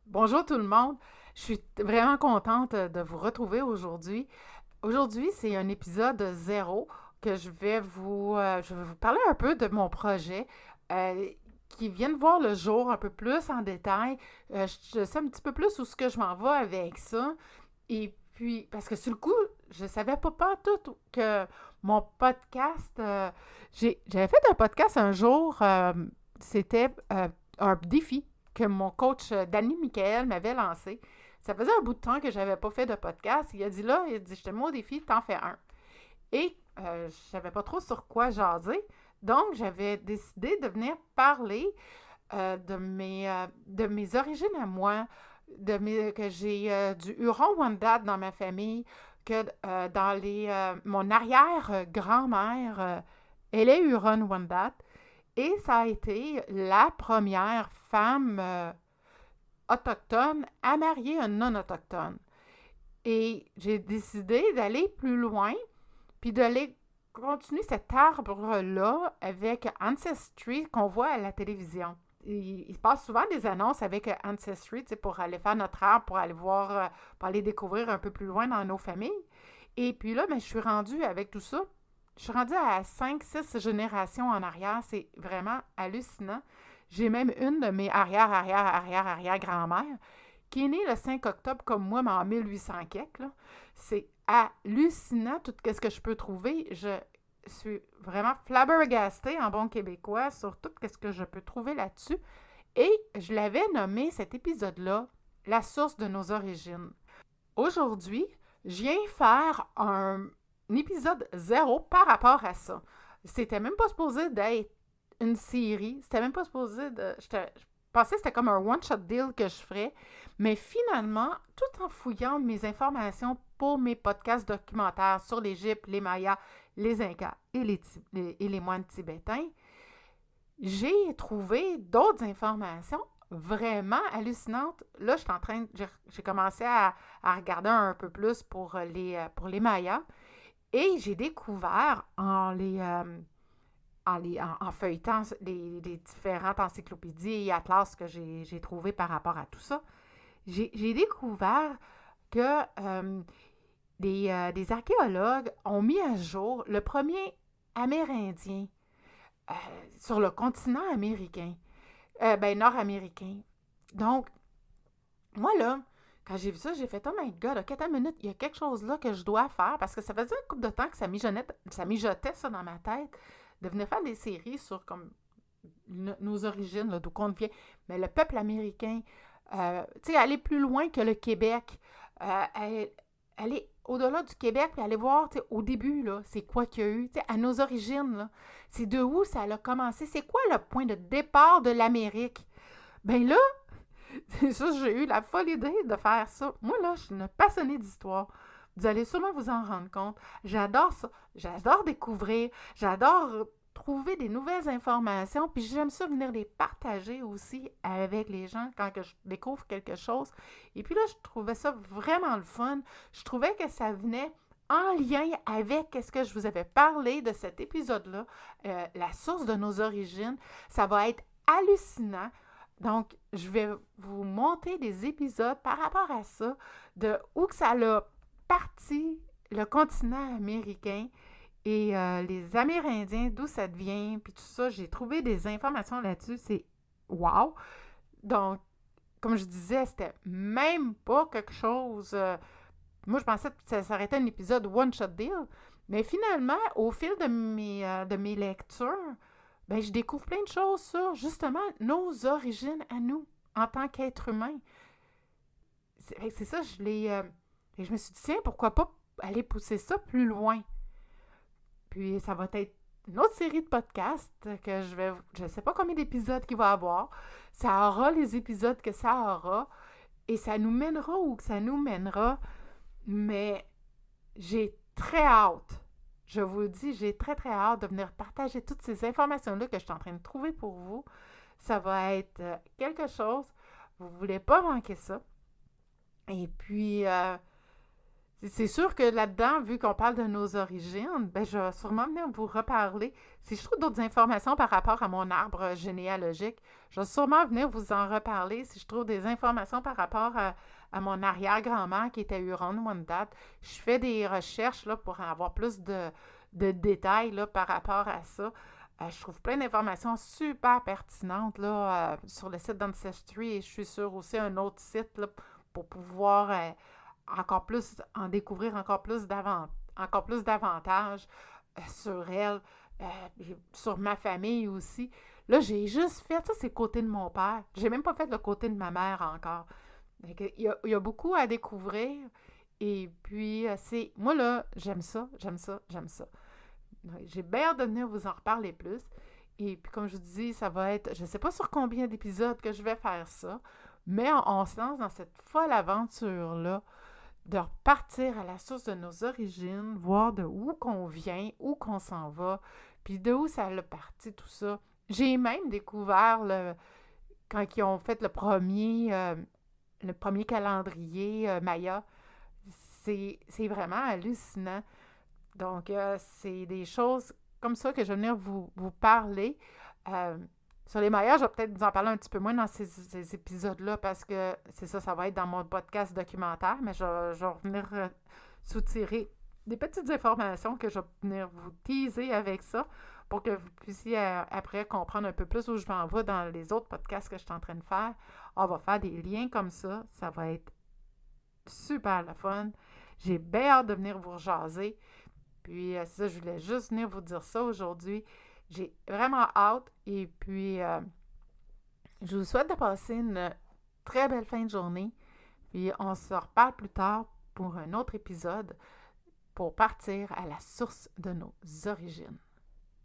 Bonjour tout le monde. Je suis vraiment contente de vous retrouver aujourd'hui. Aujourd'hui, c'est un épisode zéro que je vais vous parler un peu de mon projet euh, qui vient de voir le jour un peu plus en détail. Je sais un petit peu plus où ce que je m'en vais avec ça. Et puis, parce que sur le coup, je savais pas tout que mon podcast, j'avais fait un podcast un jour, c'était un défi que mon coach Danny Michael m'avait lancé. Ça faisait un bout de temps que j'avais pas fait de podcast. Il a dit là, il a dit, je te mets au défi, t'en fais un. Et je savais pas trop sur quoi jaser. Donc, j'avais décidé de venir parler de mes origines à moi, que j'ai du Huron-Wendat dans ma famille, que mon arrière-grand-mère, elle est Huron-Wendat, et ça a été la première femme autochtone à marier un non-autochtone. Et j'ai décidé d'aller plus loin, puis d'aller continuer cet arbre-là avec Ancestry qu'on voit à la télévision. Il passe souvent des annonces avec Ancestry pour aller faire notre arbre, pour aller voir, pour aller découvrir un peu plus loin dans nos familles. Et puis là, ben, je suis rendue avec tout ça. Je suis rendue à 5, 6 générations en arrière. C'est vraiment hallucinant. J'ai même une de mes arrière-arrière-arrière-arrière-grand-mères qui est née le 5 octobre comme moi, mais en 1800 quelque. C'est hallucinant tout ce que je peux trouver. Je suis vraiment flabbergastée en bon québécois sur tout ce que je peux trouver là-dessus. Et je l'avais nommé cet épisode-là La source de nos origines. Aujourd'hui, je viens faire un épisode zéro par rapport à ça. C'était même pas supposé d'être une série. C'était même pas supposé de. Je pensais que c'était comme un one-shot deal que je ferais. Mais finalement, tout en fouillant mes informations pour mes podcasts documentaires sur l'Égypte, les Mayas, les Incas et les moines tibétains, j'ai trouvé d'autres informations vraiment hallucinantes. Là, je suis en train, j'ai commencé à regarder un peu plus pour les Mayas et j'ai découvert en feuilletant les différentes encyclopédies et atlas que j'ai trouvés par rapport à tout ça, j'ai découvert que des archéologues ont mis à jour le premier Amérindien euh, sur le continent américain, nord-américain. Donc, moi là, quand j'ai vu ça, j'ai fait, oh my god, ok, attends une minute, il y a quelque chose là que je dois faire parce que ça faisait un couple de temps que ça mijotait ça dans ma tête, de venir faire des séries sur comme nos origines, là, d'où qu'on vient. Mais le peuple américain, tu sais, aller plus loin que le Québec, aller au-delà du Québec, puis aller voir, tu sais, au début, là, c'est quoi qu'il y a eu, tu sais, à nos origines, là, c'est de où ça a commencé, c'est quoi le point de départ de l'Amérique? Ben là, c'est ça, j'ai eu la folle idée de faire ça. Moi, là, je suis une passionnée d'histoire. Vous allez sûrement vous en rendre compte. J'adore ça. J'adore découvrir. J'adore trouver des nouvelles informations. Puis j'aime ça venir les partager aussi avec les gens quand que je découvre quelque chose. Et puis là, je trouvais ça vraiment le fun. Je trouvais que ça venait en lien avec ce que je vous avais parlé de cet épisode-là, la source de nos origines. Ça va être hallucinant. Donc, je vais vous monter des épisodes par rapport à ça, de où que ça a parti le continent américain et les Amérindiens, d'où ça devient, puis tout ça. J'ai trouvé des informations là-dessus, c'est wow! Donc, comme je disais, c'était même pas quelque chose. Moi, je pensais que ça s'arrêtait un épisode one-shot deal, mais finalement, au fil de mes lectures, ben, je découvre plein de choses sur, justement, nos origines à nous, en tant qu'être humain. C'est ça, et je me suis dit, tiens, pourquoi pas aller pousser ça plus loin? Puis, ça va être une autre série de podcasts que je ne sais pas combien d'épisodes qu'il va y avoir. Ça aura les épisodes que ça aura, et ça nous mènera où que ça nous mènera. Mais j'ai très hâte. Je vous le dis, j'ai très, très hâte de venir partager toutes ces informations-là que je suis en train de trouver pour vous. Ça va être quelque chose. Vous ne voulez pas manquer ça. Et puis, C'est sûr que là-dedans, vu qu'on parle de nos origines, ben je vais sûrement venir vous reparler. Si je trouve d'autres informations par rapport à mon arbre généalogique, je vais sûrement venir vous en reparler. Si je trouve des informations par rapport à mon arrière-grand-mère qui était Huron-Wendat, je fais des recherches là, pour avoir plus de détails là, par rapport à ça. Je trouve plein d'informations super pertinentes là, sur le site d'Ancestry et je suis sûre aussi un autre site là, pour pouvoir encore plus, en découvrir encore plus d'avantages sur elle, sur ma famille aussi. Là, j'ai juste fait ça, c'est le côté de mon père. J'ai même pas fait le côté de ma mère encore. Donc, il y a beaucoup à découvrir. Et puis, c'est. Moi, là, j'aime ça, j'aime ça, j'aime ça. J'ai bien hâte de venir vous en reparler plus. Et puis, comme je vous dis, ça va être. Je ne sais pas sur combien d'épisodes que je vais faire ça, mais on se lance dans cette folle aventure-là de repartir à la source de nos origines, voir de où qu'on vient, où qu'on s'en va, puis de où ça a parti, tout ça. J'ai même découvert, quand ils ont fait le premier calendrier Maya, c'est vraiment hallucinant. Donc, c'est des choses comme ça que je vais venir vous parler. Euh, sur les Mayas, je vais peut-être vous en parler un petit peu moins dans ces épisodes-là parce que c'est ça, ça va être dans mon podcast documentaire, mais je vais venir soutirer des petites informations que je vais venir vous teaser avec ça pour que vous puissiez après comprendre un peu plus où je m'en vais dans les autres podcasts que je suis en train de faire. On va faire des liens comme ça va être super le fun. J'ai bien hâte de venir vous rejaser. Puis, c'est ça, je voulais juste venir vous dire ça aujourd'hui. J'ai vraiment hâte. Et puis, je vous souhaite de passer une très belle fin de journée. Puis, on se reparle plus tard pour un autre épisode pour partir à la source de nos origines.